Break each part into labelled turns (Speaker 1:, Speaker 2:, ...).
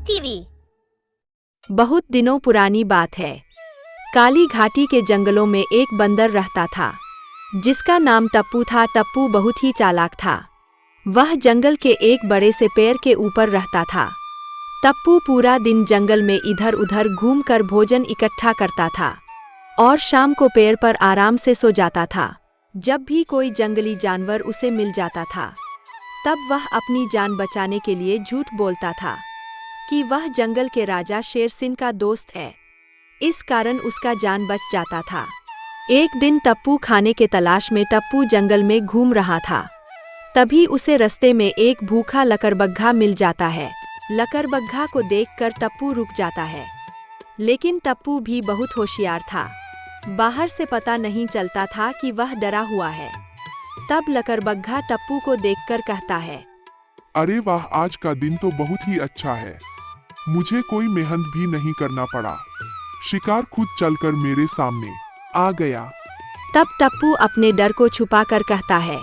Speaker 1: TV.
Speaker 2: बहुत दिनों पुरानी बात है। काली घाटी के जंगलों में एक बंदर रहता था जिसका नाम टप्पू था। टप्पू बहुत ही चालाक था। वह जंगल के एक बड़े से पेड़ के ऊपर रहता था। टप्पू पूरा दिन जंगल में इधर उधर घूमकर भोजन इकट्ठा करता था और शाम को पेड़ पर आराम से सो जाता था। जब भी कोई जंगली जानवर उसे मिल जाता था तब वह अपनी जान बचाने के लिए झूठ बोलता था कि वह जंगल के राजा शेर सिंह का दोस्त है। इस कारण उसका जान बच जाता था। एक दिन टप्पू खाने के तलाश में टप्पू जंगल में घूम रहा था। तभी उसे रास्ते में एक भूखा लकड़बग्घा मिल जाता है। लकड़बग्घा को देखकर टप्पू रुक जाता है, लेकिन टप्पू भी बहुत होशियार था। बाहर से पता नहीं चलता था कि वह डरा हुआ है। तब लकड़बग्घा टप्पू को देखकर कहता है,
Speaker 3: अरे वाह, आज का दिन तो बहुत ही अच्छा है। मुझे कोई मेहनत भी नहीं करना पड़ा। शिकार खुद चलकर मेरे सामने आ गया।
Speaker 2: तब टप्पू अपने डर को छुपाकर कहता है,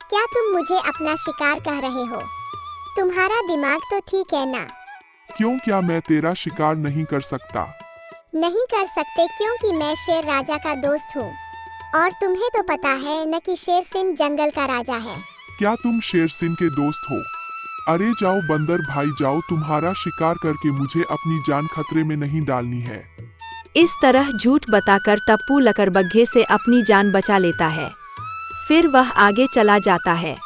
Speaker 1: क्या तुम मुझे अपना शिकार कह रहे हो? तुम्हारा दिमाग तो ठीक है ना?
Speaker 3: क्यों, क्या मैं तेरा शिकार नहीं कर सकता?
Speaker 1: नहीं कर सकते क्योंकि मैं शेर राजा का दोस्त हूँ और तुम्हें तो पता है न कि शेर सिंह जंगल का राजा है।
Speaker 3: क्या तुम शेर सिंह के दोस्त हो? अरे जाओ बंदर भाई जाओ, तुम्हारा शिकार करके मुझे अपनी जान खतरे में नहीं डालनी है।
Speaker 2: इस तरह झूठ बताकर टप्पू लकड़बग्घे से अपनी जान बचा लेता है। फिर वह आगे चला जाता है।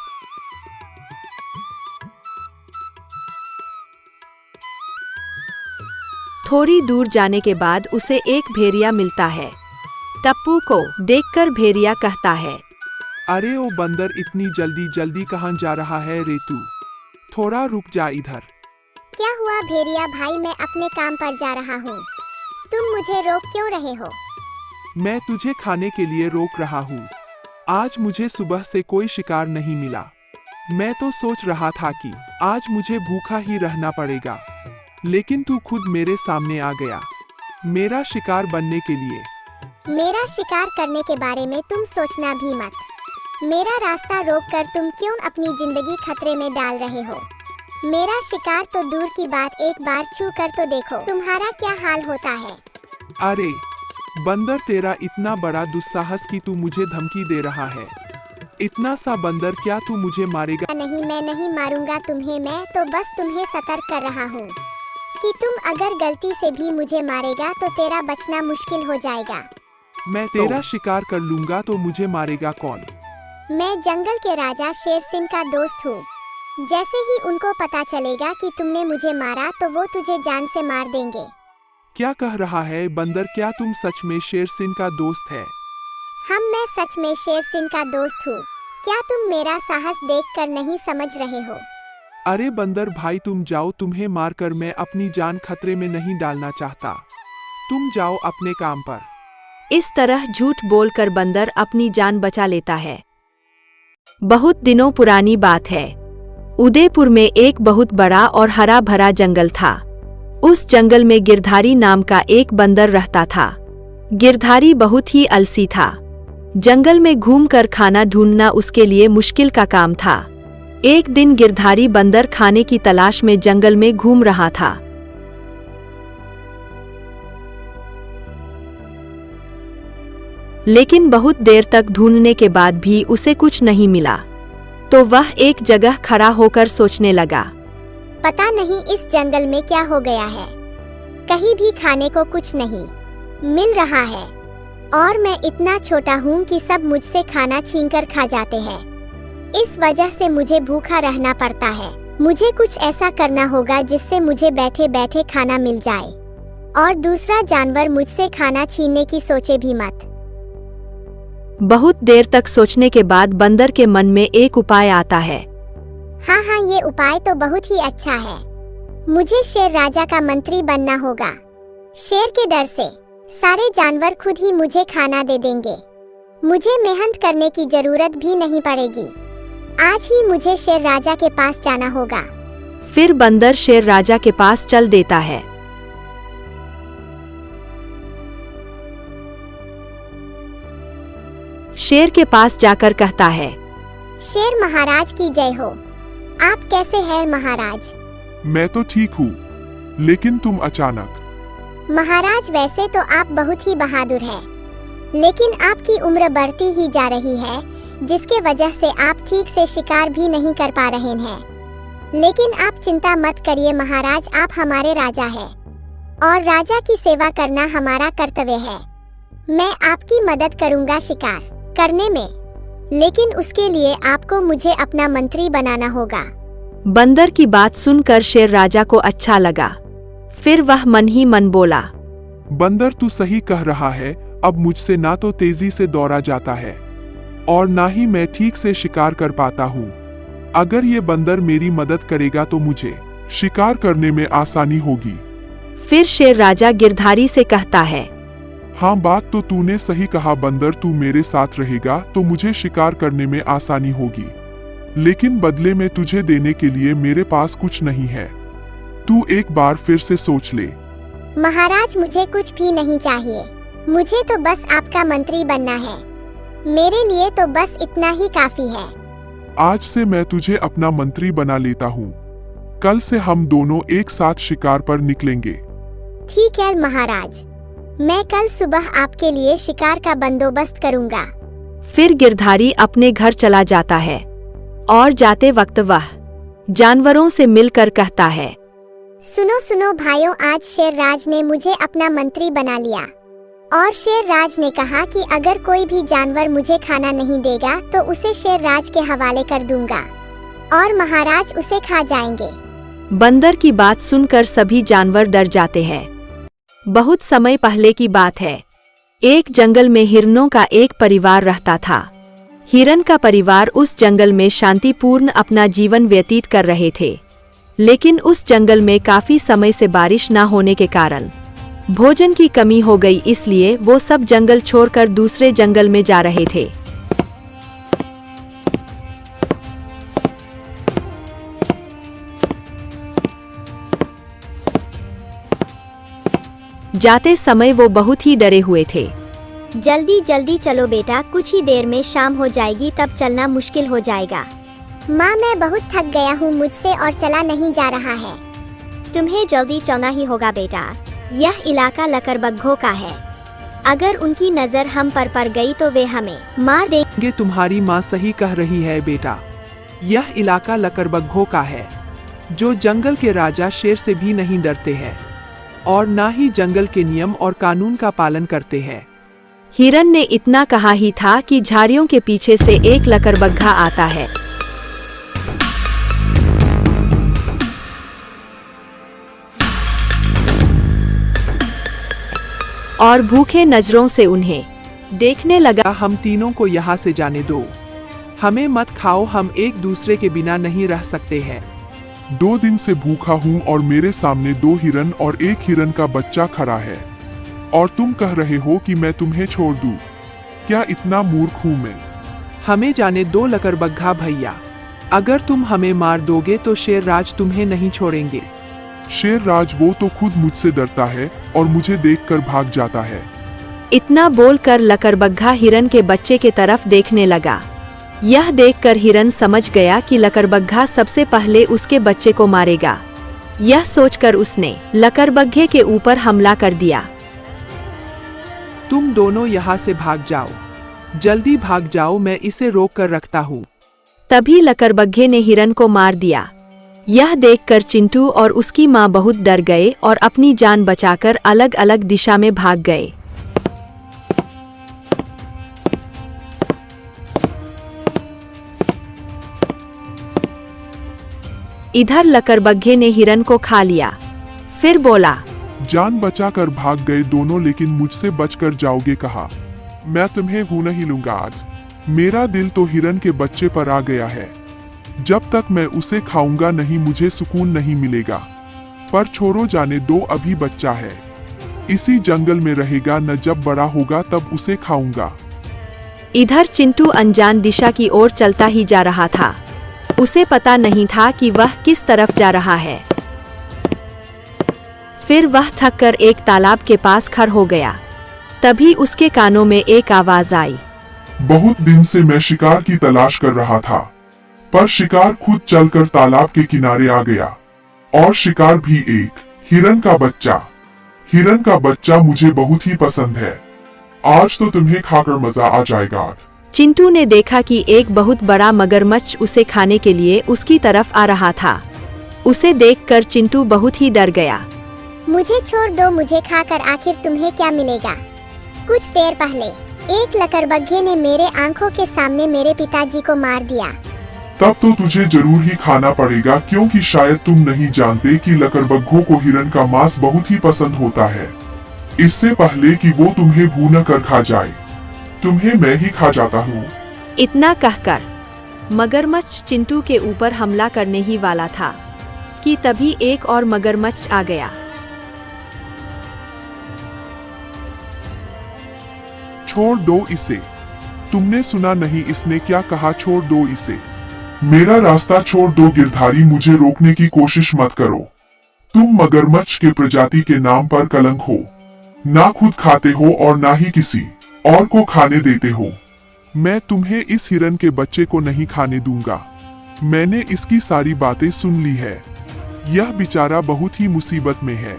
Speaker 2: थोड़ी दूर जाने के बाद उसे एक भेड़िया मिलता है। टप्पू को देखकर भेड़िया कहता है,
Speaker 4: अरे ओ बंदर, इतनी जल्दी जल्दी कहाँ जा रहा है रे तू? थोड़ा रुक जा इधर।
Speaker 1: क्या हुआ भेड़िया भाई, मैं अपने काम पर जा रहा हूँ। तुम मुझे रोक क्यों रहे हो?
Speaker 4: मैं तुझे खाने के लिए रोक रहा हूँ। आज मुझे सुबह से कोई शिकार नहीं मिला। मैं तो सोच रहा था कि आज मुझे भूखा ही रहना पड़ेगा, लेकिन तू खुद मेरे सामने आ गया मेरा शिकार बनने के लिए।
Speaker 1: मेरा शिकार करने के बारे में तुम सोचना भी मत। मेरा रास्ता रोककर तुम क्यों अपनी जिंदगी खतरे में डाल रहे हो? मेरा शिकार तो दूर की बात, एक बार छू कर तो देखो तुम्हारा क्या हाल होता है।
Speaker 4: अरे बंदर, तेरा इतना बड़ा दुस्साहस कि तू मुझे धमकी दे रहा है। इतना सा बंदर, क्या तू मुझे मारेगा?
Speaker 1: नहीं, मैं नहीं मारूंगा तुम्हें। मैं तो बस तुम्हें सतर्क कर रहा हूँ कि तुम अगर गलती से भी मुझे मारेगा तो तेरा बचना मुश्किल हो जाएगा।
Speaker 4: मैं तेरा शिकार कर लूंगा तो मुझे मारेगा कौन?
Speaker 1: मैं जंगल के राजा शेर सिंह का दोस्त हूँ। जैसे ही उनको पता चलेगा कि तुमने मुझे मारा तो वो तुझे जान से मार देंगे।
Speaker 4: क्या कह रहा है बंदर? क्या तुम सच में शेर सिंह का दोस्त है?
Speaker 1: मैं सच में शेर सिंह का दोस्त हूँ। क्या तुम मेरा साहस देखकर नहीं समझ रहे हो?
Speaker 4: अरे बंदर भाई, तुम जाओ, तुम्हें मारकर मैं अपनी जान खतरे में नहीं डालना चाहता। तुम जाओ अपने काम पर।
Speaker 2: इस तरह झूठ बोलकर बंदर अपनी जान बचा लेता है। बहुत दिनों पुरानी बात है। उदयपुर में एक बहुत बड़ा और हरा भरा जंगल था। उस जंगल में गिरधारी नाम का एक बंदर रहता था। गिरधारी बहुत ही आलसी था। जंगल में घूमकर खाना ढूंढना उसके लिए मुश्किल का काम था। एक दिन गिरधारी बंदर खाने की तलाश में जंगल में घूम रहा था। लेकिन बहुत देर तक ढूंढने के बाद भी उसे कुछ नहीं मिला। तो वह एक जगह खड़ा होकर सोचने लगा,
Speaker 1: पता नहीं इस जंगल में क्या हो गया है। कहीं भी खाने को कुछ नहीं मिल रहा है और मैं इतना छोटा हूँ कि सब मुझसे खाना छीनकर खा जाते हैं। इस वजह से मुझे भूखा रहना पड़ता है। मुझे कुछ ऐसा करना होगा जिससे मुझे बैठे बैठे खाना मिल जाए और दूसरा जानवर मुझसे खाना छीनने की सोचे भी मत।
Speaker 2: बहुत देर तक सोचने के बाद बंदर के मन में एक उपाय आता है।
Speaker 1: हाँ, ये उपाय तो बहुत ही अच्छा है। मुझे शेर राजा का मंत्री बनना होगा। शेर के डर से सारे जानवर खुद ही मुझे खाना दे देंगे। मुझे मेहनत करने की जरूरत भी नहीं पड़ेगी। आज ही मुझे शेर राजा के पास जाना होगा।
Speaker 2: फिर बंदर शेर राजा के पास चल देता है। शेर के पास जाकर कहता है,
Speaker 1: शेर महाराज की जय हो। आप कैसे हैं महाराज?
Speaker 3: मैं तो ठीक हूँ। लेकिन तुम अचानक।
Speaker 1: महाराज, वैसे तो आप बहुत ही बहादुर हैं, लेकिन आपकी उम्र बढ़ती ही जा रही है, जिसके वजह से आप ठीक से शिकार भी नहीं कर पा रहे हैं। लेकिन आप चिंता मत करिए महाराज, आप हमारे राजा हैं और राजा की सेवा करना हमारा कर्तव्य है। मैं आपकी मदद करूंगा शिकार करने में, लेकिन उसके लिए आपको मुझे अपना मंत्री बनाना होगा।
Speaker 2: बंदर की बात सुनकर शेर राजा को अच्छा लगा। फिर वह मन ही मन बोला,
Speaker 3: बंदर, तू सही कह रहा है। अब मुझसे ना तो तेजी से दौड़ा जाता है और ना ही मैं ठीक से शिकार कर पाता हूँ। अगर ये बंदर मेरी मदद करेगा तो मुझे शिकार करने में आसानी होगी।
Speaker 2: फिर शेर राजा गिरधारी से कहता है,
Speaker 3: हाँ, बात तो तूने सही कहा बंदर, तू मेरे साथ रहेगा तो मुझे शिकार करने में आसानी होगी, लेकिन बदले में तुझे देने के लिए मेरे पास कुछ नहीं है। तू एक बार फिर से सोच ले।
Speaker 1: महाराज, मुझे कुछ भी नहीं चाहिए, मुझे तो बस आपका मंत्री बनना है। मेरे लिए तो बस इतना ही काफी है।
Speaker 3: आज से मैं तुझे अपना मंत्री बना लेता हूँ। कल से हम दोनों एक साथ शिकार पर निकलेंगे।
Speaker 1: ठीक है महाराज, मैं कल सुबह आपके लिए शिकार का बंदोबस्त करूंगा।
Speaker 2: फिर गिरधारी अपने घर चला जाता है और जाते वक्त वह जानवरों से मिलकर कहता है,
Speaker 1: सुनो सुनो भाइयों, आज शेरराज ने मुझे अपना मंत्री बना लिया और शेरराज ने कहा कि अगर कोई भी जानवर मुझे खाना नहीं देगा तो उसे शेरराज के हवाले कर दूंगा और महाराज उसे खा जाएंगे।
Speaker 2: बंदर की बात सुनकर सभी जानवर डर जाते हैं। बहुत समय पहले की बात है। एक जंगल में हिरणों का एक परिवार रहता था। हिरण का परिवार उस जंगल में शांतिपूर्ण अपना जीवन व्यतीत कर रहे थे, लेकिन उस जंगल में काफी समय से बारिश न होने के कारण भोजन की कमी हो गई, इसलिए वो सब जंगल छोड़कर दूसरे जंगल में जा रहे थे। जाते समय वो बहुत ही डरे हुए थे।
Speaker 1: जल्दी जल्दी चलो बेटा, कुछ ही देर में शाम हो जाएगी, तब चलना मुश्किल हो जाएगा। माँ, मैं बहुत थक गया हूँ, मुझसे और चला नहीं जा रहा है। तुम्हें जल्दी चलना ही होगा बेटा, यह इलाका लकड़बग्घों का है। अगर उनकी नजर हम पर पड़ गई तो वे हमें मार देंगे।
Speaker 4: तुम्हारी माँ सही कह रही है बेटा, यह इलाका लकड़बग्घों का है, जो जंगल के राजा शेर से भी नहीं डरते हैं और ना ही जंगल के नियम और कानून का पालन करते हैं।
Speaker 2: हिरन ने इतना कहा ही था कि झाड़ियों के पीछे से एक लकड़बग्घा आता है। और भूखे नजरों से उन्हें देखने लगा।
Speaker 4: हम तीनों को यहाँ से जाने दो, हमें मत खाओ, हम एक दूसरे के बिना नहीं रह सकते हैं।
Speaker 3: 2 दिन से भूखा हूँ और मेरे सामने 2 हिरन और 1 हिरन का बच्चा खड़ा है और तुम कह रहे हो कि मैं तुम्हें छोड़ दूं? क्या इतना मूर्ख हूँ मैं?
Speaker 4: हमें जाने दो लकड़बग्घा भैया, अगर तुम हमें मार दोगे तो शेरराज तुम्हें नहीं छोड़ेंगे।
Speaker 3: शेरराज, वो तो खुद मुझसे डरता है और मुझे देखकर भाग जाता है।
Speaker 2: इतना बोलकर लकड़बग्घा हिरन के बच्चे के तरफ देखने लगा। यह देखकर हिरन समझ गया कि लकड़बग्घा सबसे पहले उसके बच्चे को मारेगा। यह सोचकर उसने लकड़बग्घे के ऊपर हमला कर दिया।
Speaker 4: तुम दोनों यहाँ से भाग जाओ, जल्दी भाग जाओ, मैं इसे रोक कर रखता हूँ।
Speaker 2: तभी लकड़बग्घे ने हिरन को मार दिया। यह देखकर चिंटू और उसकी माँ बहुत डर गए और अपनी जान बचाकर अलग अलग दिशा में भाग गए। इधर लकड़बग्घे ने हिरन को खा लिया। फिर बोला,
Speaker 3: जान बचाकर भाग गए दोनों, लेकिन मुझसे बचकर जाओगे कहा? मैं तुम्हें हूं नहीं लूंगा आज। मेरा दिल तो हिरन के बच्चे पर आ गया है। जब तक मैं उसे खाऊंगा नहीं मुझे सुकून नहीं मिलेगा। पर छोड़ो, जाने दो, अभी बच्चा है, इसी जंगल में रहेगा, न जब बड़ा होगा तब उसे खाऊंगा।
Speaker 2: इधर चिंटू अनजान दिशा की ओर चलता ही जा रहा था। उसे पता नहीं था कि वह किस तरफ जा रहा है। फिर वह थककर एक तालाब के पास खड़ा हो गया। तभी उसके कानों में एक आवाज आई।
Speaker 3: बहुत दिन से मैं शिकार की तलाश कर रहा था, पर शिकार खुद चलकर तालाब के किनारे आ गया और शिकार भी एक हिरन का बच्चा। हिरन का बच्चा मुझे बहुत ही पसंद है। आज तो तुम्हें खाकर मजा आ जाएगा।
Speaker 2: चिंटू ने देखा कि एक बहुत बड़ा मगरमच्छ उसे खाने के लिए उसकी तरफ आ रहा था। उसे देखकर चिंटू बहुत ही डर गया।
Speaker 1: मुझे छोड़ दो, मुझे खाकर आखिर तुम्हें क्या मिलेगा। कुछ देर पहले एक लकड़बग्घे ने मेरे आंखों के सामने मेरे पिताजी को मार दिया।
Speaker 3: तब तो तुझे जरूर ही खाना पड़ेगा, क्योंकि शायद तुम नहीं जानते कि लकड़बग्घों को हिरन का मांस बहुत ही पसंद होता है। इससे पहले कि वो तुम्हें भून कर खा जाए, तुम्हें मैं ही खा जाता हूँ।
Speaker 2: इतना कहकर मगरमच्छ चिंटू के ऊपर हमला करने ही वाला था कि तभी एक और मगरमच्छ आ गया।
Speaker 3: छोड़ दो इसे। तुमने सुना नहीं इसने क्या कहा? छोड़ दो इसे। मेरा रास्ता छोड़ दो गिरधारी, मुझे रोकने की कोशिश मत करो। तुम मगरमच्छ के प्रजाति के नाम पर कलंक हो। ना खुद खाते हो और ना ही किसी और को खाने देते हो। मैं तुम्हें इस हिरन के बच्चे को नहीं खाने दूंगा। मैंने इसकी सारी बातें सुन ली है। यह बेचारा बहुत ही मुसीबत में है।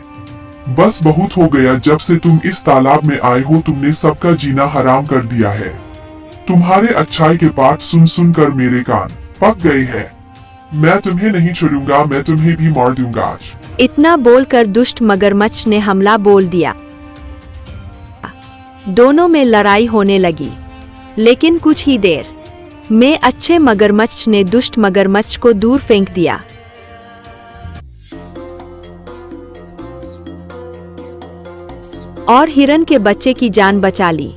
Speaker 3: बस बहुत हो गया, जब से तुम इस तालाब में आए हो तुमने सबका जीना हराम कर दिया है। तुम्हारे अच्छाई के पाठ सुन सुन कर मेरे कान पक गए हैं। मैं तुम्हें नहीं छोड़ूंगा, मैं तुम्हें भी मार दूंगा आज।
Speaker 2: इतना बोलकर दुष्ट मगरमच्छ ने हमला बोल दिया। दोनों में लड़ाई होने लगी, लेकिन कुछ ही देर में अच्छे मगरमच्छ ने दुष्ट मगरमच्छ को दूर फेंक दिया। और हिरन के बच्चे की जान बचा ली।